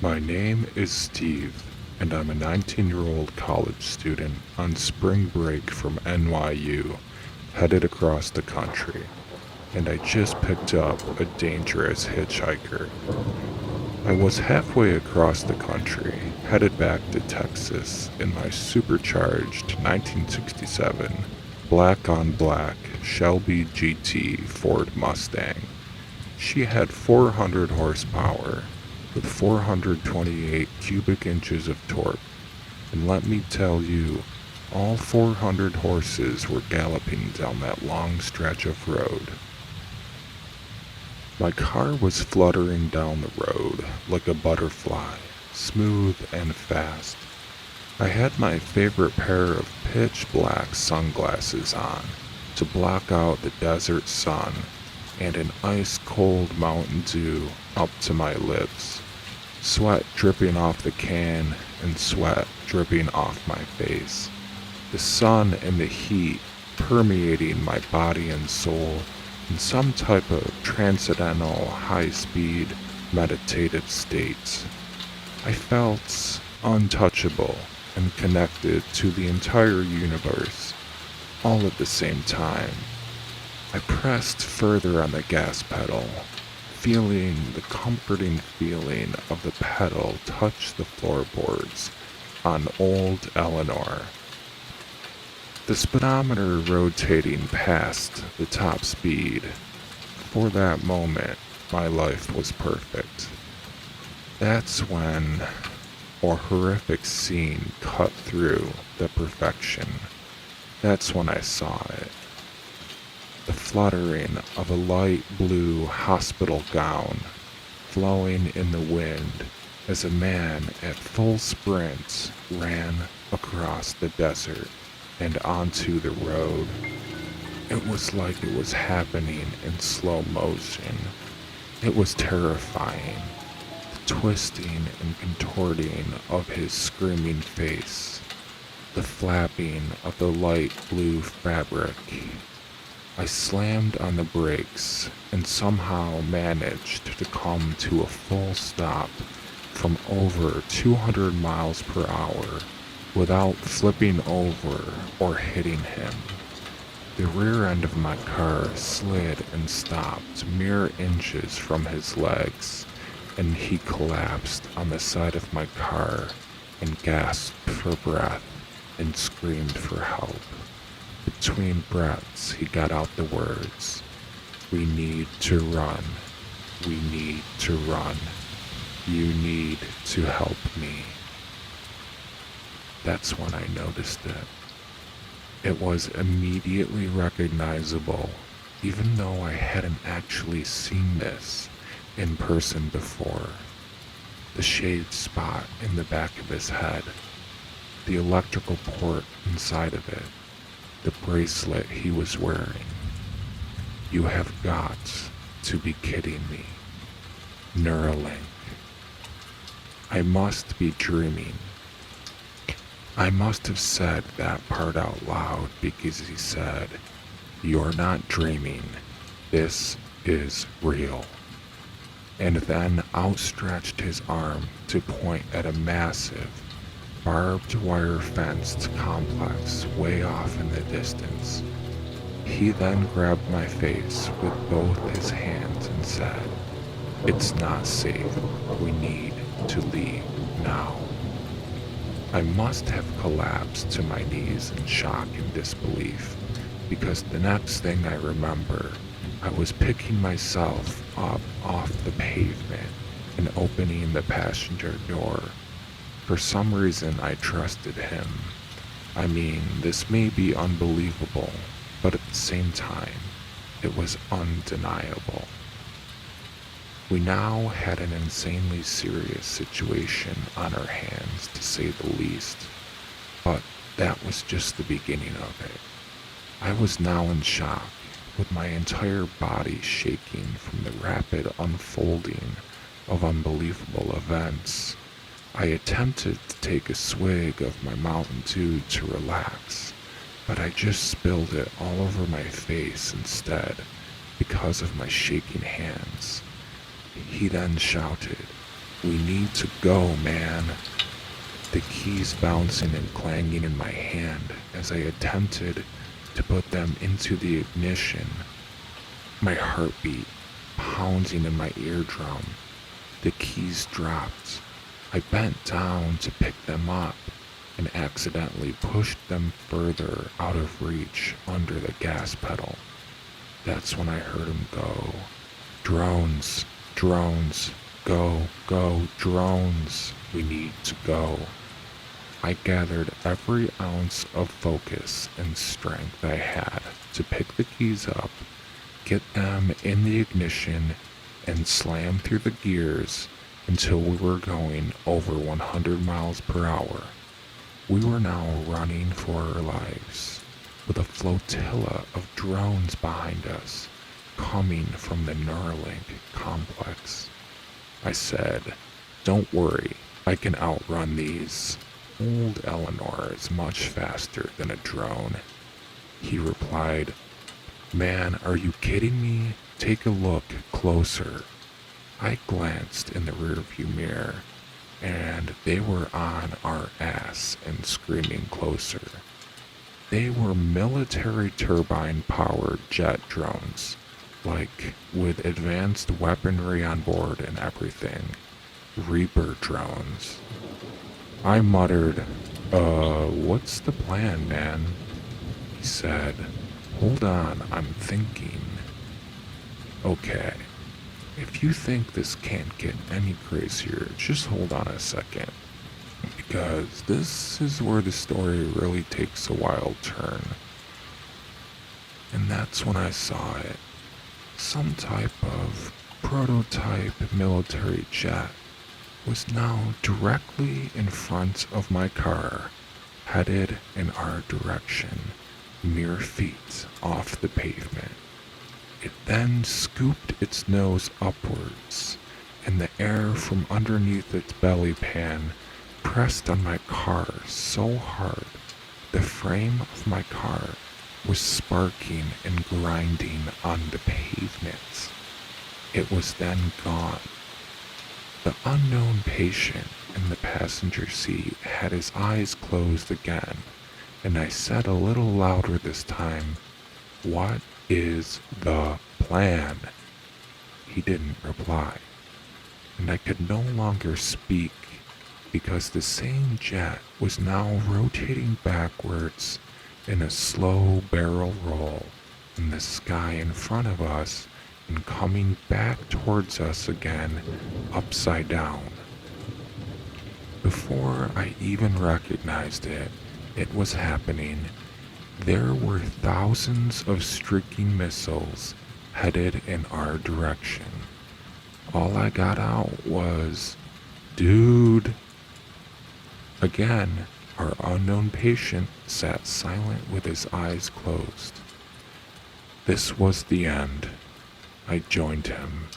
My name is Steve, and I'm a 19-year-old college student on spring break from NYU, headed across the country, and I just picked up a dangerous hitchhiker. I was halfway across the country, headed back to Texas in my supercharged 1967 black on black Shelby GT Ford Mustang. She had 400 horsepower with 428 cubic inches of torque, and let me tell you, all 400 horses were galloping down that long stretch of road. My car was fluttering down the road like a butterfly, smooth and fast. I had my favorite pair of pitch black sunglasses on to block out the desert sun and an ice-cold Mountain Dew up to my lips, sweat dripping off the can and sweat dripping off my face, the sun and the heat permeating my body and soul in some type of transcendental high-speed meditative state. I felt untouchable and connected to the entire universe, all at the same time. I pressed further on the gas pedal, feeling the comforting feeling of the pedal touch the floorboards on old Eleanor. The speedometer rotating past the top speed. For that moment, my life was perfect. That's when a horrific scene cut through the perfection. That's when I saw it. The fluttering of a light blue hospital gown flowing in the wind as a man at full sprint ran across the desert and onto the road. It was like it was happening in slow motion. It was terrifying. The twisting and contorting of his screaming face. The flapping of the light blue fabric. I slammed on the brakes and somehow managed to come to a full stop from over 200 miles per hour without flipping over or hitting him. The rear end of my car slid and stopped mere inches from his legs, and he collapsed on the side of my car and gasped for breath and screamed for help. Between breaths, he got out the words, "We need to run. We need to run. You need to help me." That's when I noticed it. It was immediately recognizable, even though I hadn't actually seen this in person before. The shaved spot in the back of his head, the electrical port inside of it, the bracelet he was wearing. You have got to be kidding me. Neuralink. I must be dreaming. I must have said that part out loud because he said, "You're not dreaming. This is real." And then outstretched his arm to point at a massive, barbed wire fenced complex way off in the distance. He then grabbed my face with both his hands and said, "It's not safe. We need to leave now." I must have collapsed to my knees in shock and disbelief, because the next thing I remember, I was picking myself up off the pavement and opening the passenger door. For some reason, I trusted him. I mean, this may be unbelievable, but at the same time, it was undeniable. We now had an insanely serious situation on our hands, to say the least, but that was just the beginning of it. I was now in shock, with my entire body shaking from the rapid unfolding of unbelievable events. I attempted to take a swig of my Mountain Dew to relax, but I just spilled it all over my face instead because of my shaking hands. He then shouted, We need to go, man. The keys bouncing and clanging in my hand as I attempted to put them into the ignition. My heartbeat pounding in my eardrum. The keys dropped. I bent down to pick them up and accidentally pushed them further out of reach under the gas pedal. That's when I heard him go. Drones, drones, go, go, drones. We need to go. I gathered every ounce of focus and strength I had to pick the keys up, get them in the ignition, and slam through the gears until we were going over 100 miles per hour. We were now running for our lives, with a flotilla of drones behind us, coming from the Neuralink complex. I said, "Don't worry, I can outrun these. Old Eleanor is much faster than a drone." He replied, "Man, are you kidding me? Take a look closer." I glanced in the rearview mirror, and they were on our ass and screaming closer. They were military turbine-powered jet drones, like with advanced weaponry on board and everything. Reaper drones. I muttered, what's the plan, man?" He said, "Hold on, I'm thinking." "Okay, if you think this can't get any crazier, just hold on a second, because this is where the story really takes a wild turn." And that's when I saw it. Some type of prototype military jet was now directly in front of my car, headed in our direction, mere feet off the pavement. It then scooped its nose upwards, and the air from underneath its belly pan pressed on my car so hard the frame of my car was sparking and grinding on the pavement. It was then gone. The unknown patient in the passenger seat had his eyes closed again, and I said a little louder this time, "What is the plan?" He didn't reply, and I could no longer speak because the same jet was now rotating backwards in a slow barrel roll in the sky in front of us and coming back towards us again, upside down. Before I even recognized it, it was happening. There were thousands of streaking missiles headed in our direction. All I got out was, "Dude." Again, our unknown patient sat silent with his eyes closed. This was the end. I joined him.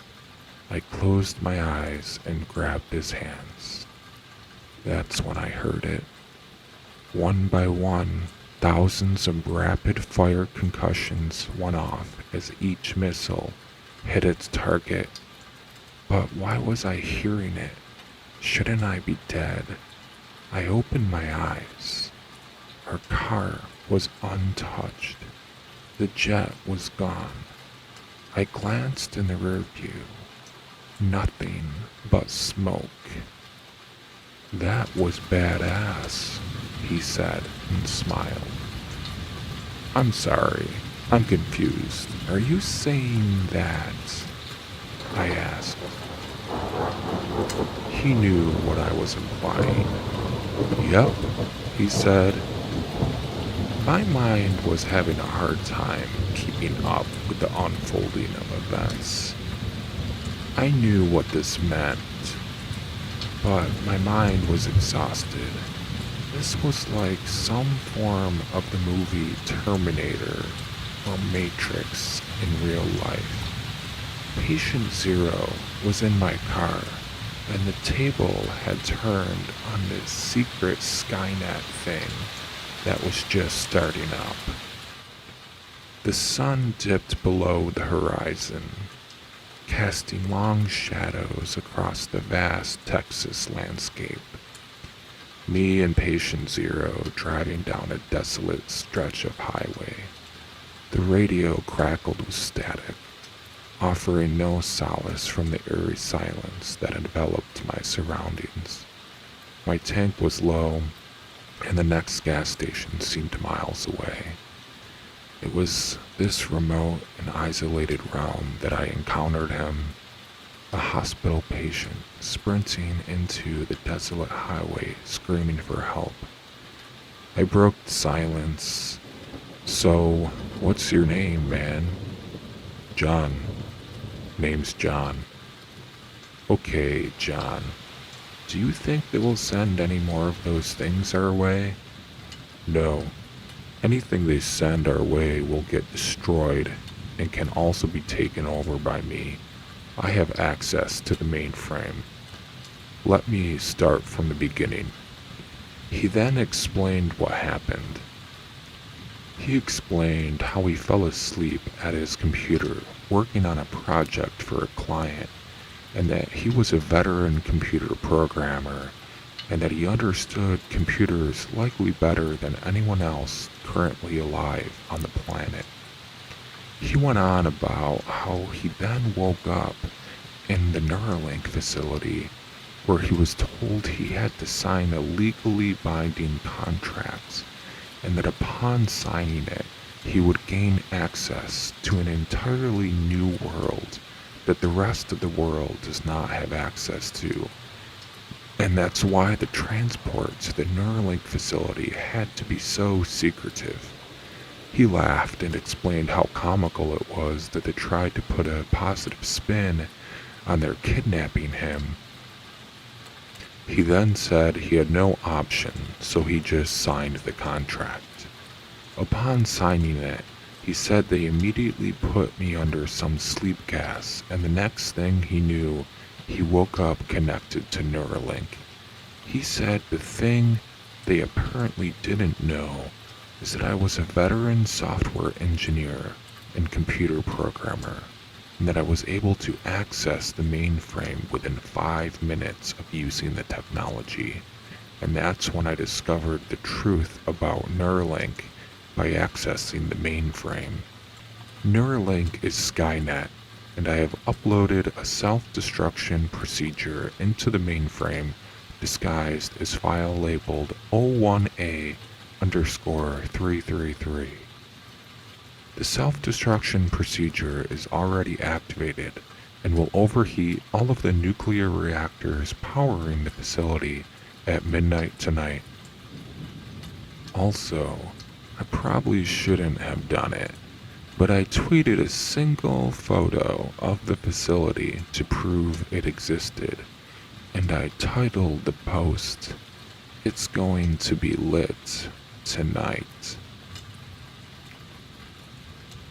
I closed my eyes and grabbed his hands. That's when I heard it. One by one, thousands of rapid-fire concussions went off as each missile hit its target. But why was I hearing it? Shouldn't I be dead? I opened my eyes. Our car was untouched. The jet was gone. I glanced in the rear view. Nothing but smoke. "That was badass," he said and smiled. "I'm sorry, I'm confused. Are you saying that?" I asked. He knew what I was implying. "Yep," he said. My mind was having a hard time keeping up with the unfolding of events. I knew what this meant, but my mind was exhausted. This was like some form of the movie Terminator or Matrix in real life. Patient Zero was in my car, and the table had turned on this secret Skynet thing that was just starting up. The sun dipped below the horizon. casting long shadows across the vast Texas landscape. Me and Patient Zero driving down a desolate stretch of highway. The radio crackled with static, offering no solace from the eerie silence that enveloped my surroundings. My tank was low, and the next gas station seemed miles away. It was this remote and isolated realm that I encountered him, a hospital patient sprinting into the desolate highway screaming for help. I broke the silence. "So, what's your name, man?" "John. Name's John." "Okay, John. Do you think they will send any more of those things our way?" "No. Anything they send our way will get destroyed and can also be taken over by me. I have access to the mainframe. Let me start from the beginning." He then explained what happened. He explained how he fell asleep at his computer working on a project for a client, and that he was a veteran computer programmer, and that he understood computers likely better than anyone else currently alive on the planet. He went on about how he then woke up in the Neuralink facility, where he was told he had to sign a legally binding contract, and that upon signing it, he would gain access to an entirely new world that the rest of the world does not have access to. And that's why the transport to the Neuralink facility had to be so secretive. He laughed and explained how comical it was that they tried to put a positive spin on their kidnapping him. He then said he had no option, so he just signed the contract. Upon signing it, he said they immediately put me under some sleep gas, and the next thing he knew, he woke up connected to Neuralink. He said the thing they apparently didn't know is that I was a veteran software engineer and computer programmer, and that I was able to access the mainframe within 5 minutes of using the technology. And that's when I discovered the truth about Neuralink by accessing the mainframe. Neuralink is Skynet, and I have uploaded a self-destruction procedure into the mainframe disguised as file labeled 01A_333. The self-destruction procedure is already activated and will overheat all of the nuclear reactors powering the facility at midnight tonight. Also, I probably shouldn't have done it, but I tweeted a single photo of the facility to prove it existed, and I titled the post, "It's going to be lit tonight."